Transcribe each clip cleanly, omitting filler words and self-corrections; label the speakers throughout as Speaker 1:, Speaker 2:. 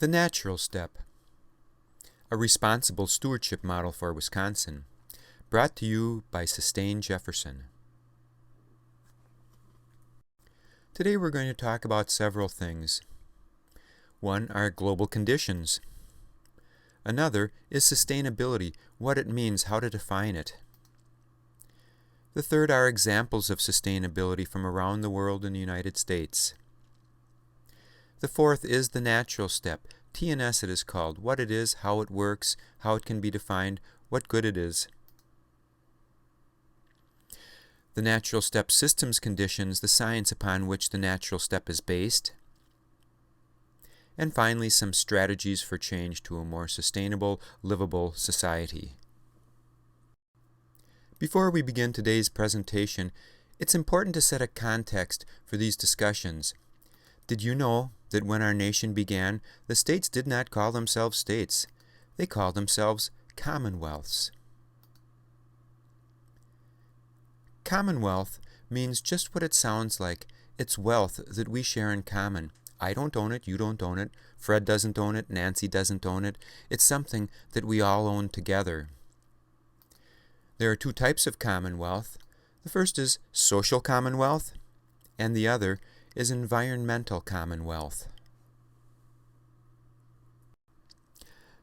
Speaker 1: The natural step, a responsible stewardship model for Wisconsin, brought to you by Sustain Jefferson. Today we're going to talk about several things. One are global conditions. Another is sustainability, what it means, how to define it. The third are examples of sustainability from around the world and the United States. The fourth is the natural step, TNS it is called, what it is, how it works, how it can be defined, what good it is. The natural step systems conditions, the science upon which the natural step is based. And finally, some strategies for change to a more sustainable, livable society. Before we begin today's presentation, it's important to set a context for these discussions. Did you know that when our nation began, the states did not call themselves states? They called themselves commonwealths. Commonwealth means just what it sounds like. It's wealth that we share in common. I don't own it, you don't own it, Fred doesn't own it, Nancy doesn't own it. It's something that we all own together. There are two types of commonwealth. The first is social commonwealth, and the other is environmental commonwealth.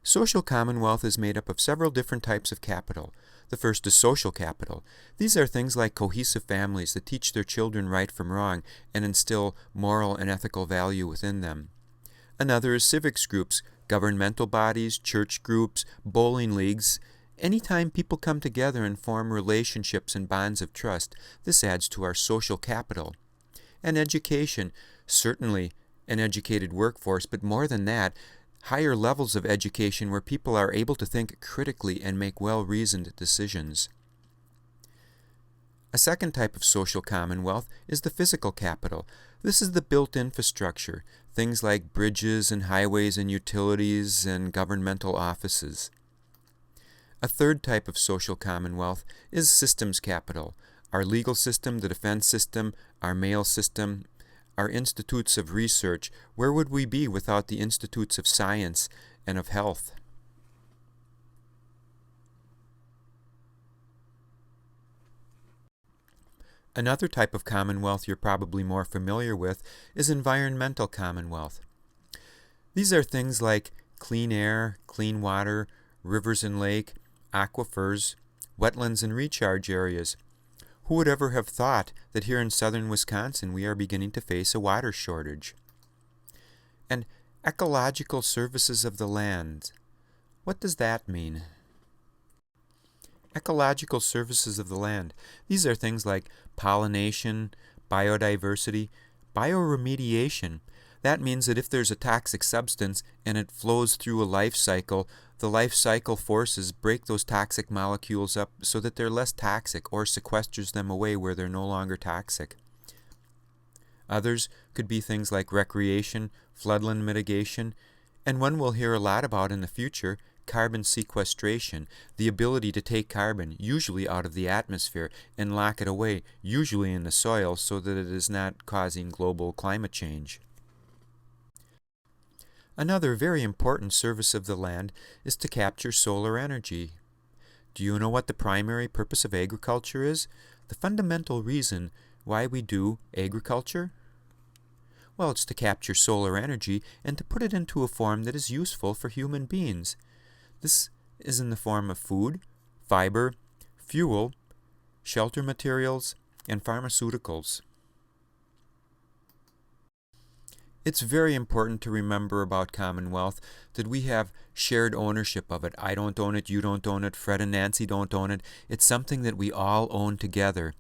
Speaker 1: Social commonwealth is made up of several different types of capital. The first is social capital. These are things like cohesive families that teach their children right from wrong and instill moral and ethical value within them. Another is civics groups, governmental bodies, church groups, bowling leagues. Anytime people come together and form relationships and bonds of trust, this adds to our social capital. And education, certainly an educated workforce, but more than that, higher levels of education where people are able to think critically and make well-reasoned decisions. A second type of social commonwealth is the physical capital. This is the built infrastructure, things like bridges and highways and utilities and governmental offices. A third type of social commonwealth is systems capital. Our legal system, the defense system, our mail system, our institutes of research. Where would we be without the institutes of science and of health? Another type of commonwealth you're probably more familiar with is environmental commonwealth. These are things like clean air, clean water, rivers and lake, aquifers, wetlands and recharge areas. Who would ever have thought that here in southern Wisconsin we are beginning to face a water shortage? And ecological services of the land. What does that mean? Ecological services of the land. These are things like pollination, biodiversity, bioremediation. That means that if there's a toxic substance and it flows through a life cycle, the life cycle forces break those toxic molecules up so that they're less toxic or sequesters them away where they're no longer toxic. Others could be things like recreation, floodland mitigation, and one we'll hear a lot about in the future, carbon sequestration, the ability to take carbon, usually out of the atmosphere, and lock it away, usually in the soil, so that it is not causing global climate change. Another very important service of the land is to capture solar energy. Do you know what the primary purpose of agriculture is? The fundamental reason why we do agriculture? Well, it's to capture solar energy and to put it into a form that is useful for human beings. This is in the form of food, fiber, fuel, shelter materials, and pharmaceuticals. It's very important to remember about Commonwealth that we have shared ownership of it. I don't own it, you don't own it, Fred and Nancy don't own it. It's something that we all own together.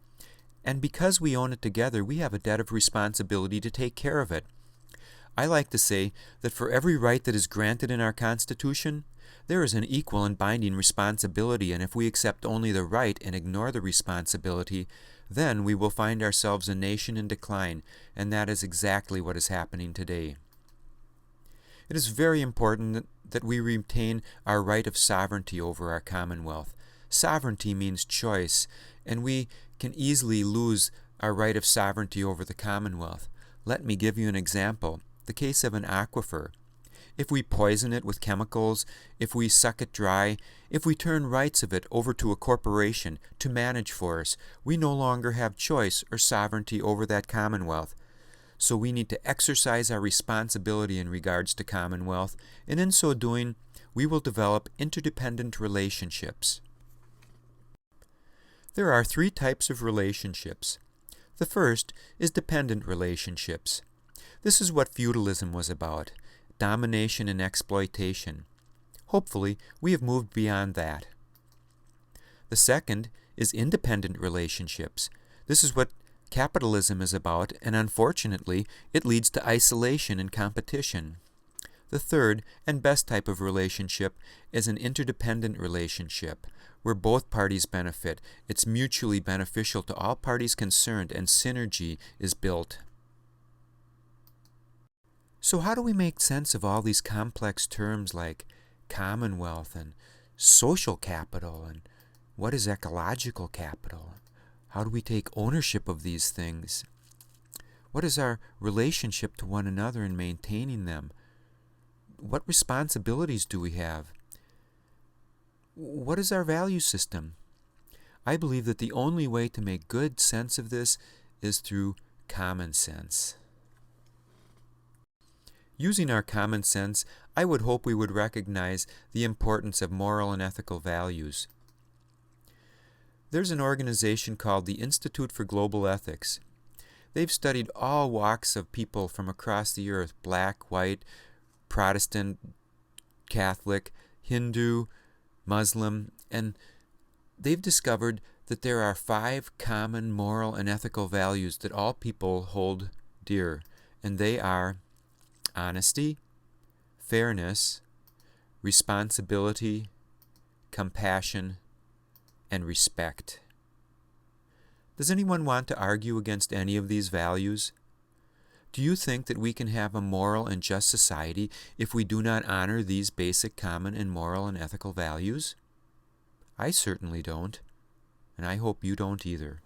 Speaker 1: And because we own it together, we have a debt of responsibility to take care of it. I like to say that for every right that is granted in our Constitution, there is an equal and binding responsibility, and if we accept only the right and ignore the responsibility, then we will find ourselves a nation in decline, and that is exactly what is happening today. It is very important that we retain our right of sovereignty over our Commonwealth. Sovereignty means choice, and we can easily lose our right of sovereignty over the Commonwealth. Let me give you an example. The case of an aquifer. If we poison it with chemicals, if we suck it dry, if we turn rights of it over to a corporation to manage for us, we no longer have choice or sovereignty over that Commonwealth. So we need to exercise our responsibility in regards to Commonwealth, and in so doing, we will develop interdependent relationships. There are 3 types of relationships. The first is dependent relationships. This is what feudalism was about, domination and exploitation. Hopefully, we have moved beyond that. The second is independent relationships. This is what capitalism is about, and unfortunately, it leads to isolation and competition. The third and best type of relationship is an interdependent relationship, where both parties benefit. It's mutually beneficial to all parties concerned, and synergy is built. So how do we make sense of all these complex terms like Commonwealth and social capital, and what is ecological capital? How do we take ownership of these things? What is our relationship to one another in maintaining them? What responsibilities do we have? What is our value system? I believe that the only way to make good sense of this is through common sense. Using our common sense, I would hope we would recognize the importance of moral and ethical values. There's an organization called the Institute for Global Ethics. They've studied all walks of people from across the earth, black, white, Protestant, Catholic, Hindu, Muslim, and they've discovered that there are 5 common moral and ethical values that all people hold dear, and they are honesty, fairness, responsibility, compassion, and respect. Does anyone want to argue against any of these values? Do you think that we can have a moral and just society if we do not honor these basic common and moral and ethical values? I certainly don't, and I hope you don't either.